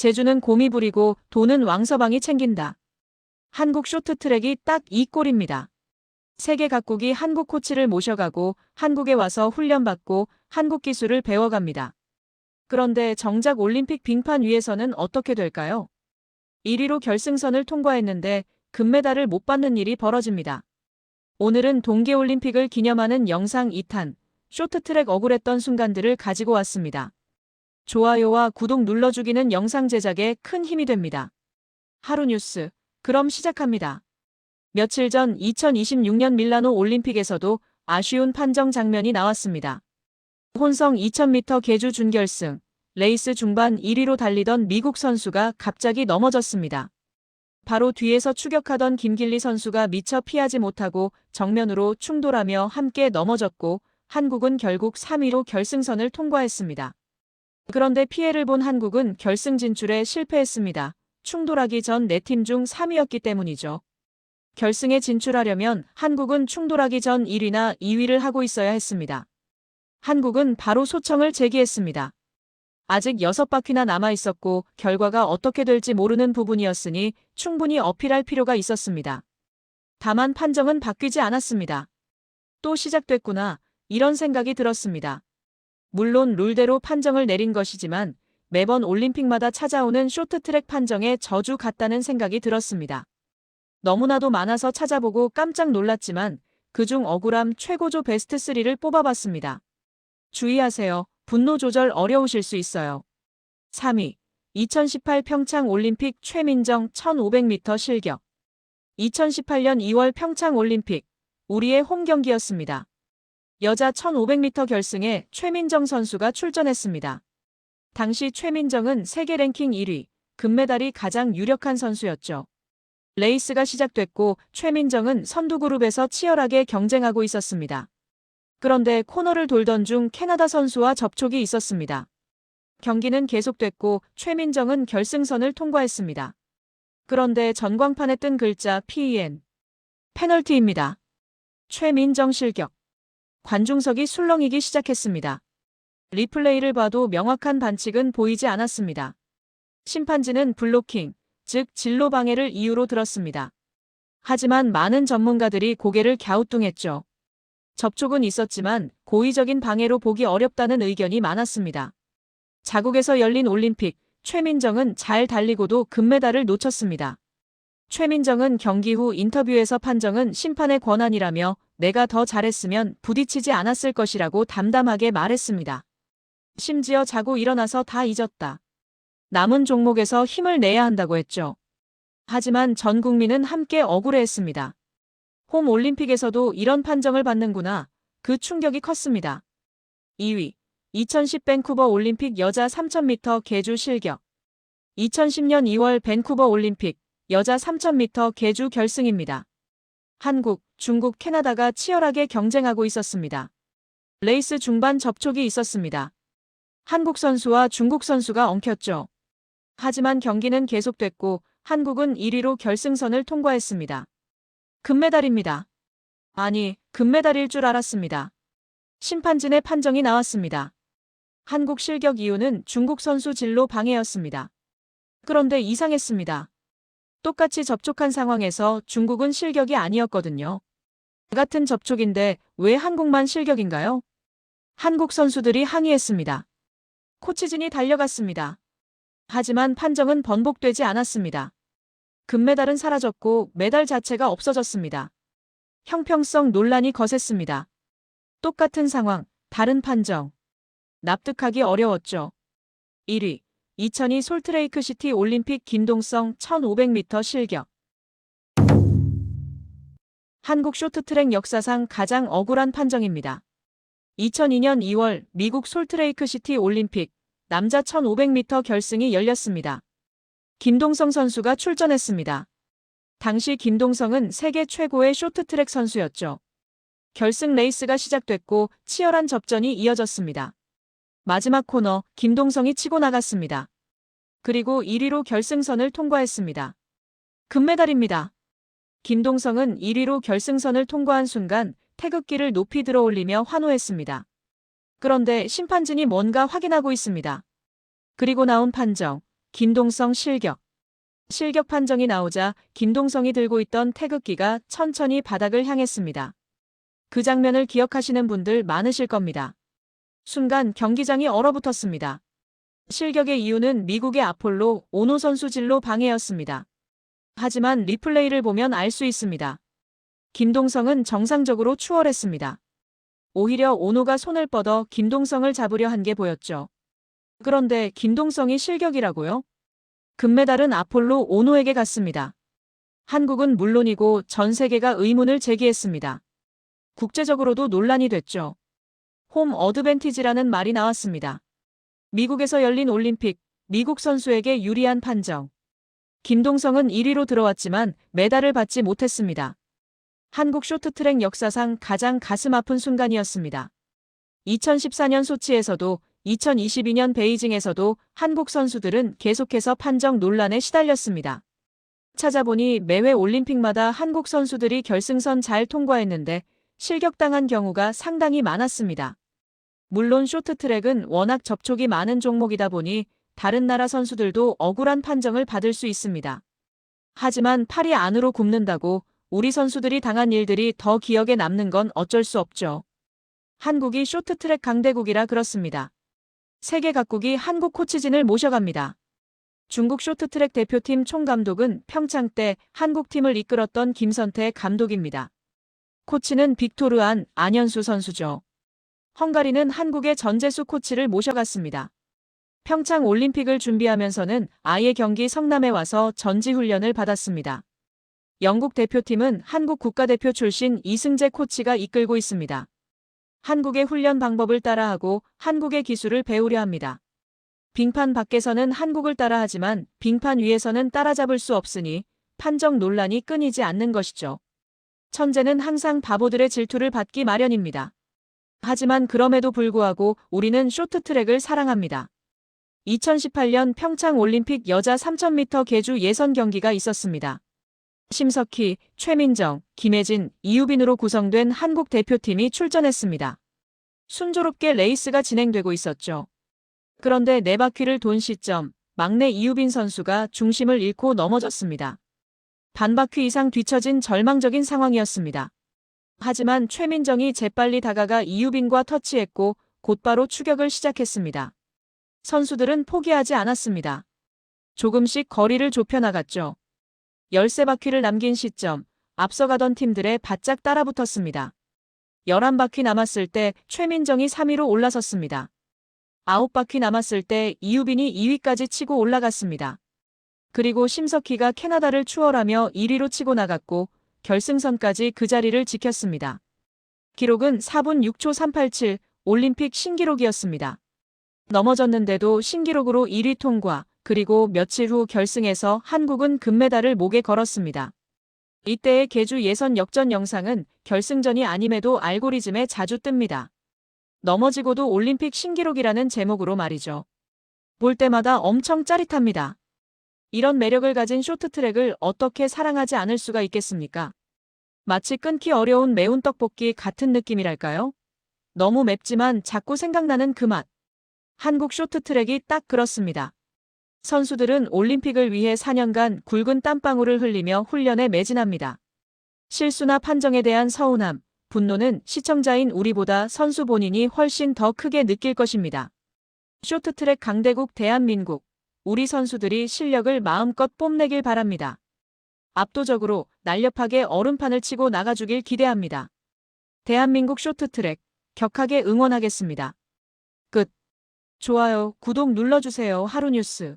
제주는 곰이 부리고 돈은 왕서방이 챙긴다. 한국 쇼트트랙이 딱 이 꼴입니다. 세계 각국이 한국 코치를 모셔가고 한국에 와서 훈련받고 한국 기술을 배워갑니다. 그런데 정작 올림픽 빙판 위에서는 어떻게 될까요? 1위로 결승선을 통과했는데 금메달을 못 받는 일이 벌어집니다. 오늘은 동계올림픽을 기념하는 영상 2탄, 쇼트트랙 억울했던 순간들을 가지고 왔습니다. 좋아요와 구독 눌러주기는 영상 제작에 큰 힘이 됩니다. 하루뉴스, 그럼 시작합니다. 며칠 전 2026년 밀라노 올림픽에서도 아쉬운 판정 장면이 나왔습니다. 혼성 2000m 계주 준결승, 레이스 중반 1위로 달리던 미국 선수가 갑자기 넘어졌습니다. 바로 뒤에서 추격하던 김길리 선수가 미처 피하지 못하고 정면으로 충돌하며 함께 넘어졌고 한국은 결국 3위로 결승선을 통과했습니다. 그런데 피해를 본 한국은 결승 진출에 실패했습니다. 충돌하기 전 4팀 중 3위였기 때문이죠. 결승에 진출하려면 한국은 충돌하기 전 1위나 2위를 하고 있어야 했습니다. 한국은 바로 소청을 제기했습니다. 아직 6바퀴나 남아있었고 결과가 어떻게 될지 모르는 부분이었으니 충분히 어필할 필요가 있었습니다. 다만 판정은 바뀌지 않았습니다. 또 시작됐구나, 이런 생각이 들었습니다. 물론 룰대로 판정을 내린 것이지만 매번 올림픽마다 찾아오는 쇼트트랙 판정에 저주 같다는 생각이 들었습니다. 너무나도 많아서 찾아보고 깜짝 놀랐지만 그중 억울함 최고조 베스트 3를 뽑아봤습니다. 주의하세요. 분노 조절 어려우실 수 있어요. 3위. 2018 평창 올림픽 최민정 1500m 실격. 2018년 2월 평창 올림픽, 우리의 홈 경기였습니다. 여자 1500m 결승에 최민정 선수가 출전했습니다. 당시 최민정은 세계 랭킹 1위, 금메달이 가장 유력한 선수였죠. 레이스가 시작됐고 최민정은 선두 그룹에서 치열하게 경쟁하고 있었습니다. 그런데 코너를 돌던 중 캐나다 선수와 접촉이 있었습니다. 경기는 계속됐고 최민정은 결승선을 통과했습니다. 그런데 전광판에 뜬 글자 PEN. 페널티입니다. 최민정 실격. 관중석이 술렁이기 시작했습니다. 리플레이를 봐도 명확한 반칙은 보이지 않았습니다. 심판진은 블로킹, 즉 진로 방해를 이유로 들었습니다. 하지만 많은 전문가들이 고개를 갸우뚱했죠. 접촉은 있었지만 고의적인 방해로 보기 어렵다는 의견이 많았습니다. 자국에서 열린 올림픽, 최민정은 잘 달리고도 금메달을 놓쳤습니다. 최민정은 경기 후 인터뷰에서 판정은 심판의 권한이라며 내가 더 잘했으면 부딪히지 않았을 것이라고 담담하게 말했습니다. 심지어 자고 일어나서 다 잊었다. 남은 종목에서 힘을 내야 한다고 했죠. 하지만 전 국민은 함께 억울해했습니다. 홈 올림픽에서도 이런 판정을 받는구나. 그 충격이 컸습니다. 2위. 2010 밴쿠버 올림픽 여자 3000m 계주 실격. 2010년 2월 밴쿠버 올림픽 여자 3000m 계주 결승입니다. 한국, 중국, 캐나다가 치열하게 경쟁하고 있었습니다. 레이스 중반 접촉이 있었습니다. 한국 선수와 중국 선수가 엉켰죠. 하지만 경기는 계속됐고 한국은 1위로 결승선을 통과했습니다. 금메달입니다. 아니, 금메달일 줄 알았습니다. 심판진의 판정이 나왔습니다. 한국 실격 이유는 중국 선수 진로 방해였습니다. 그런데 이상했습니다. 똑같이 접촉한 상황에서 중국은 실격이 아니었거든요. 같은 접촉인데 왜 한국만 실격인가요? 한국 선수들이 항의했습니다. 코치진이 달려갔습니다. 하지만 판정은 번복되지 않았습니다. 금메달은 사라졌고 메달 자체가 없어졌습니다. 형평성 논란이 거셌습니다. 똑같은 상황, 다른 판정. 납득하기 어려웠죠. 1위. 2002 솔트레이크 시티 올림픽 김동성 1500m 실격. 한국 쇼트트랙 역사상 가장 억울한 판정입니다. 2002년 2월 미국 솔트레이크 시티 올림픽 남자 1500m 결승이 열렸습니다. 김동성 선수가 출전했습니다. 당시 김동성은 세계 최고의 쇼트트랙 선수였죠. 결승 레이스가 시작됐고 치열한 접전이 이어졌습니다. 마지막 코너 김동성이 치고 나갔습니다. 그리고 1위로 결승선을 통과했습니다. 금메달입니다. 김동성은 1위로 결승선을 통과한 순간 태극기를 높이 들어올리며 환호했습니다. 그런데 심판진이 뭔가 확인하고 있습니다. 그리고 나온 판정, 김동성 실격. 실격 판정이 나오자 김동성이 들고 있던 태극기가 천천히 바닥을 향했습니다. 그 장면을 기억하시는 분들 많으실 겁니다. 순간 경기장이 얼어붙었습니다. 실격의 이유는 미국의 아폴로 오노 선수 진로 방해였습니다. 하지만 리플레이를 보면 알 수 있습니다. 김동성은 정상적으로 추월했습니다. 오히려 오노가 손을 뻗어 김동성을 잡으려 한 게 보였죠. 그런데 김동성이 실격이라고요? 금메달은 아폴로 오노에게 갔습니다. 한국은 물론이고 전 세계가 의문을 제기했습니다. 국제적으로도 논란이 됐죠. 홈 어드밴티지라는 말이 나왔습니다. 미국에서 열린 올림픽, 미국 선수에게 유리한 판정. 김동성은 1위로 들어왔지만 메달을 받지 못했습니다. 한국 쇼트트랙 역사상 가장 가슴 아픈 순간이었습니다. 2014년 소치에서도 2022년 베이징에서도 한국 선수들은 계속해서 판정 논란에 시달렸습니다. 찾아보니 매회 올림픽마다 한국 선수들이 결승선 잘 통과했는데 실격당한 경우가 상당히 많았습니다. 물론 쇼트트랙은 워낙 접촉이 많은 종목이다 보니 다른 나라 선수들도 억울한 판정을 받을 수 있습니다. 하지만 팔이 안으로 굽는다고 우리 선수들이 당한 일들이 더 기억에 남는 건 어쩔 수 없죠. 한국이 쇼트트랙 강대국이라 그렇습니다. 세계 각국이 한국 코치진을 모셔갑니다. 중국 쇼트트랙 대표팀 총감독은 평창 때 한국팀을 이끌었던 김선태 감독입니다. 코치는 빅토르 안현수 선수죠. 헝가리는 한국의 전재수 코치를 모셔갔습니다. 평창 올림픽을 준비하면서는 아예 경기 성남에 와서 전지훈련을 받았습니다. 영국 대표팀은 한국 국가대표 출신 이승재 코치가 이끌고 있습니다. 한국의 훈련 방법을 따라하고 한국의 기술을 배우려 합니다. 빙판 밖에서는 한국을 따라하지만 빙판 위에서는 따라잡을 수 없으니 판정 논란이 끊이지 않는 것이죠. 천재는 항상 바보들의 질투를 받기 마련입니다. 하지만 그럼에도 불구하고 우리는 쇼트트랙을 사랑합니다. 2018년 평창 올림픽 여자 3000m 계주 예선 경기가 있었습니다. 심석희, 최민정, 김혜진, 이유빈으로 구성된 한국 대표팀이 출전했습니다. 순조롭게 레이스가 진행되고 있었죠. 그런데 4바퀴를 돈 시점, 막내 이유빈 선수가 중심을 잃고 넘어졌습니다. 반바퀴 이상 뒤처진 절망적인 상황이었습니다. 하지만 최민정이 재빨리 다가가 이유빈과 터치했고 곧바로 추격을 시작했습니다. 선수들은 포기하지 않았습니다. 조금씩 거리를 좁혀나갔죠. 13바퀴를 남긴 시점, 앞서가던 팀들에 바짝 따라붙었습니다. 11바퀴 남았을 때 최민정이 3위로 올라섰습니다. 9바퀴 남았을 때 이유빈이 2위까지 치고 올라갔습니다. 그리고 심석희가 캐나다를 추월하며 1위로 치고 나갔고 결승선까지 그 자리를 지켰습니다. 기록은 4분 6초 387, 올림픽 신기록이었습니다. 넘어졌는데도 신기록으로 1위 통과, 그리고 며칠 후 결승에서 한국은 금메달을 목에 걸었습니다. 이때의 계주 예선 역전 영상은 결승전이 아님에도 알고리즘에 자주 뜹니다. 넘어지고도 올림픽 신기록이라는 제목으로 말이죠. 볼 때마다 엄청 짜릿합니다. 이런 매력을 가진 쇼트트랙을 어떻게 사랑하지 않을 수가 있겠습니까? 마치 끊기 어려운 매운 떡볶이 같은 느낌이랄까요? 너무 맵지만 자꾸 생각나는 그 맛. 한국 쇼트트랙이 딱 그렇습니다. 선수들은 올림픽을 위해 4년간 굵은 땀방울을 흘리며 훈련에 매진합니다. 실수나 판정에 대한 서운함, 분노는 시청자인 우리보다 선수 본인이 훨씬 더 크게 느낄 것입니다. 쇼트트랙 강대국 대한민국, 우리 선수들이 실력을 마음껏 뽐내길 바랍니다. 압도적으로 날렵하게 얼음판을 치고 나가주길 기대합니다. 대한민국 쇼트트랙, 격하게 응원하겠습니다. 끝. 좋아요, 구독 눌러주세요. 하루뉴스.